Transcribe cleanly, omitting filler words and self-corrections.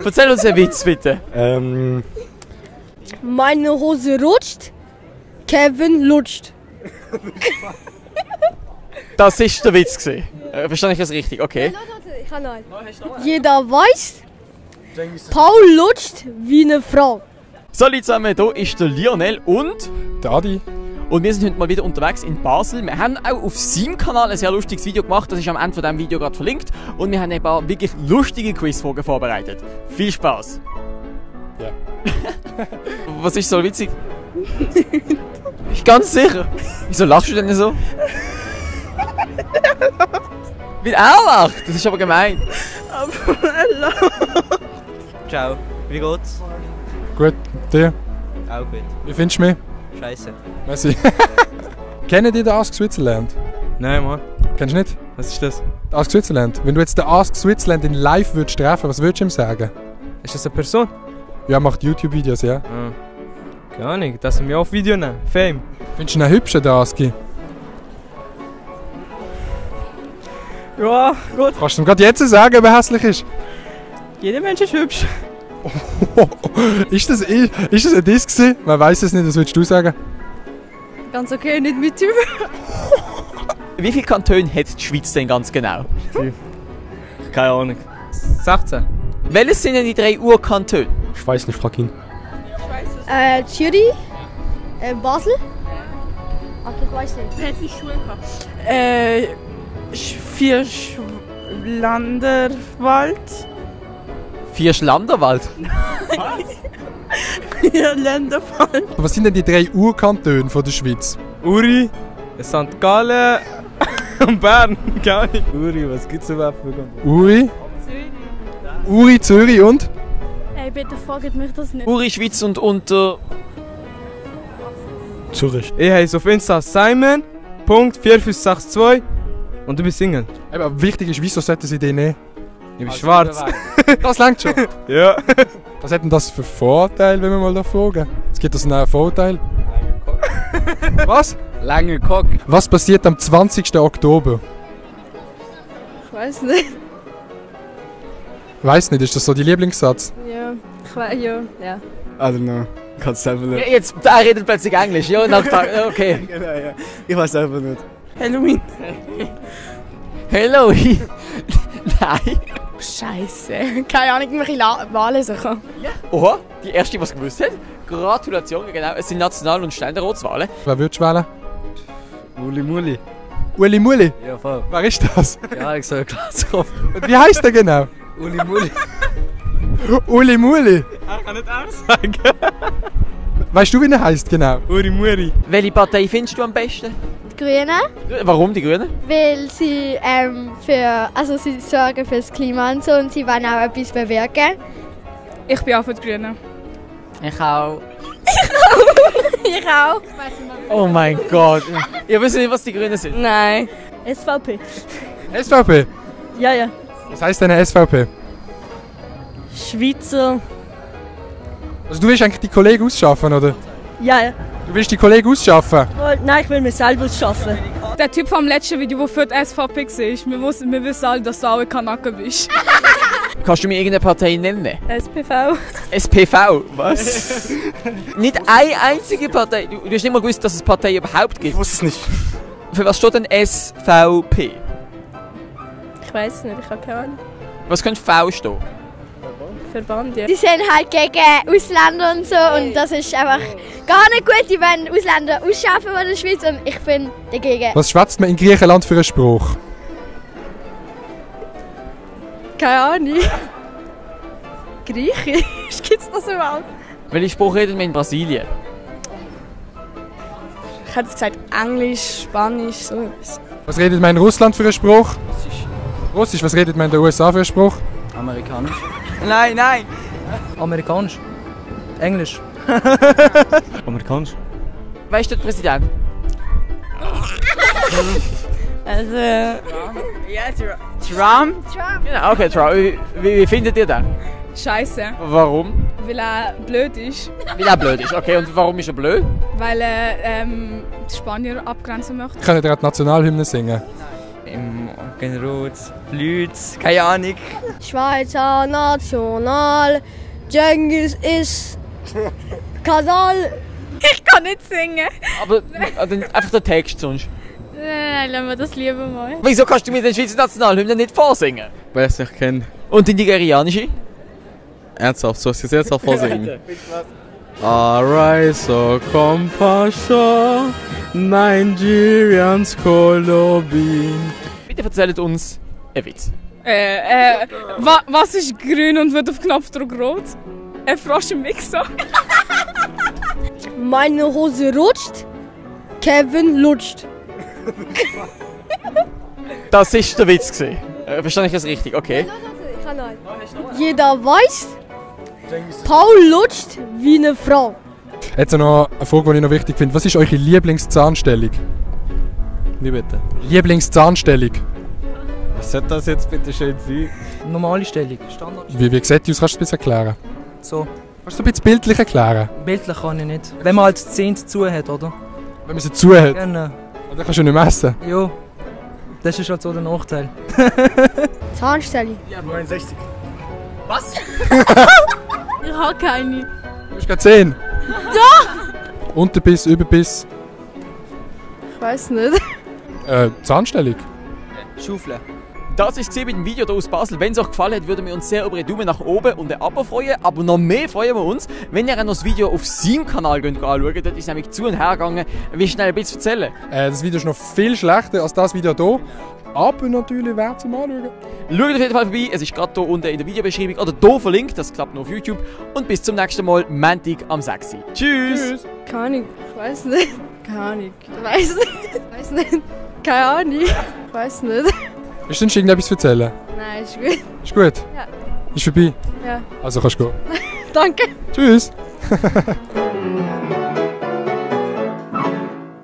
Erzähl uns einen Witz, bitte. Meine Hose rutscht, Kevin lutscht. Das ist der Witz gewesen. Verstehe ich das richtig? Okay. Ich kann noch einen. Jeder weiß, Paul lutscht wie eine Frau. Salut zusammen, hier ist der Lionel und Der Adi. Und wir sind heute mal wieder unterwegs in Basel. Wir haben auch auf seinem Kanal ein sehr lustiges Video gemacht. Das ist am Ende von diesem Video gerade verlinkt. Und wir haben ein paar wirklich lustige Quizfragen vorbereitet. Viel Spaß! Ja. Was ist so witzig? Ich ganz sicher. Wieso lachst du denn so? Weil er lacht. Das ist aber gemein. Aber er lacht. Ciao, wie geht's? Gut, dir? Auch gut. Wie findest du mich? Scheiße. Merci. Kennen die den Ask Switzerland? Nein, Mann. Kennst du nicht? Was ist das? Ask Switzerland. Wenn du jetzt den Ask Switzerland in live würdest treffen, was würdest du ihm sagen? Ist das eine Person? Ja, macht YouTube-Videos, ja. Keine Ahnung, dass wir mich auf Video nehmen. Fame. Findest du ihn einen hübschen, den Aski? Ja, gut. Kannst du ihm gerade jetzt sagen, ob er hässlich ist? Jeder Mensch ist hübsch. Ist das ein Diss gewesen? Man weiß es nicht, was würdest du sagen? Ganz okay, nicht mit Typ. Wie viele Kantone hat die Schweiz denn ganz genau? Keine Ahnung. 16. Welches sind denn die 3 Urkantone? Ich weiß nicht, frag ihn. Zürich, Basel. Ach, ich weiß nicht. Hätte ich Schule gehabt. Vierschlanderwald. Vierschlanderwald? Vierländerwald. Was sind denn die 3 Urkantone von der Schweiz? Uri, St. Gallen und Bern. Keine Ahnung. Uri, was gibt's überhaupt für Kantone? Uri? Uri, Zürich und? Ey, bitte fragt mich das nicht. Uri, Schweiz und unter... Zürich. Ich heiße auf Insta Simon.4562 und du bist Single. Aber wichtig ist, wieso sollten sie den nehmen? Ich bin schwarz. Das langt schon. Ja. Was hat denn das für Vorteil, wenn wir mal da fragen? Es gibt das einen Vorteil. Was? Lange Cock. Was passiert am 20. Oktober? Ich weiß nicht. Weiß nicht, ist das so dein Lieblingssatz? Ja, ich weiß, ja. I don't know. Kannst selber nicht. Jetzt, er redet plötzlich Englisch. Ja, okay. Genau, ja. Ich weiß selber nicht. Halloween. Halloween? Nein. Scheiße. Keine Ahnung, welche Wahlen sich kann. Oha, die erste, die es gewusst hat. Gratulation, genau. Es sind National- und Ständeratswahlen. Wer würdest du wählen? Uli Muli. Uli Muli? Ja, voll. Wer ist das? Ja, ich soll Glaskopf. Und wie heißt der genau? Uli Muli. Uli Muli? Ich kann nicht aussagen. Weißt du, wie er heißt genau? Uri Muri. Welche Partei findest du am besten? Die Grünen, Warum die Grünen? weil sie sie sorgen für das Klima und so und sie wollen auch etwas bewirken. Ich bin auch für die Grünen. Ich auch. Ich auch. Oh mein Gott. Ihr wisst nicht, was die Grünen sind. Nein. SVP. SVP? Ja, ja. Was heißt denn eine SVP? Schweizer. Also du willst eigentlich die Kollegen ausschaffen, oder? Ja, ja. Du willst die Kollegen ausschaffen? Nein, ich will mich selber schaffen. Der Typ vom letzten Video, der für die SVP war, wir wissen alle, dass du auch ein Kanake bist. Kannst du mir irgendeine Partei nennen? SPV. SPV? Was? Nicht eine einzige Partei. Du hast nicht mal gewusst, dass es Partei überhaupt gibt. Ich wusste es nicht. Für was steht denn SVP? Ich weiß es nicht, ich habe keine Ahnung. Was könnte V stehen? Verband, ja. Die sind halt gegen Ausländer und so und das ist einfach gar nicht gut. Die wollen Ausländer ausschaffen von der Schweiz und ich bin dagegen. Was schwätzt man in Griechenland für einen Spruch? Keine Ahnung. Griechisch? Gibt's das überhaupt? Welchen Spruch redet man in Brasilien? Ich hätte gesagt Englisch, Spanisch, so etwas. Was redet man in Russland für einen Spruch? Russisch. Was redet man in den USA für einen Spruch? Amerikanisch. Nein, nein. Amerikanisch. Englisch. Amerikanisch. Wer ist der Präsident? Also. Ja, Trump? Genau, okay, Trump. Wie findet ihr den? Scheiße. Warum? Weil er blöd ist. Weil er blöd ist. Okay, und warum ist er blöd? Weil er die Spanier abgrenzen möchte. Ich kann nicht gerade die Nationalhymne singen. Im Morgenrot blüht, keine Ahnung. Schweizer National, Cengiz ist Kasal. Ich kann nicht singen. Aber einfach der Text sonst. Nein, lassen wir das lieber mal. Wieso kannst du mir den Schweizer Nationalhymne nicht vorsingen? Weil ich es nicht kenne. Und die nigerianische? Ernsthaft, soll ich es jetzt auch vorsingen? Arise, O compassion, Nigerians Kolobi. Bitte erzählt uns einen Witz. Was ist grün und wird auf Knopfdruck rot? Ein Frosch im Mixer. Meine Hose rutscht, Kevin lutscht. Das ist der Witz gewesen. Verstehe ich das richtig? Okay. Jeder weiß, Paul lutscht wie eine Frau. Jetzt noch eine Frage, die ich noch wichtig finde. Was ist eure Lieblingszahnstellung? Wie bitte? Lieblingszahnstellung? Was soll das jetzt bitte schön sein? Normale Stellung, Standard. Wie sieht die aus? Kannst du es ein bisschen erklären? So, Kannst du ein bisschen bildlich erklären? bildlich kann ich nicht. Wenn man halt die Zähne zu hat, oder? Wenn man sie zuhält, Genau. dann kannst du nicht messen. Jo, das ist halt so der Nachteil. Zahnstelle. Was? Ich habe keine. Du hast gerade 10. Doch! Unterbiss, Überbiss. Ich weiß nicht. Zahnstellung. Schaufel. Das war es mit dem Video hier aus Basel. Wenn es euch gefallen hat, würden wir uns sehr über einen Daumen nach oben und ein Abo freuen. Aber noch mehr freuen wir uns, wenn ihr auch noch das Video auf seinem Kanal anschaut. Dort ist nämlich zu und her gegangen. Wie schnell ein bisschen erzählen? Das Video ist noch viel schlechter als das Video hier. Aber natürlich wert zum Anschauen. Schaut auf jeden Fall vorbei. Es ist gerade hier unten in der Videobeschreibung oder hier verlinkt. Das klappt nur auf YouTube. Und bis zum nächsten Mal, Montag am 6. Tschüss! Keine Ahnung. Ich weiß nicht. Keine Ahnung. Ich weiß nicht. Ich weiß nicht. Keine Ahnung. Ich weiß nicht. Ist denn irgendetwas zu erzählen? Nein, ist gut. Ist gut? Ja. Ist vorbei? Ja. Also kannst du gehen. Danke. Tschüss!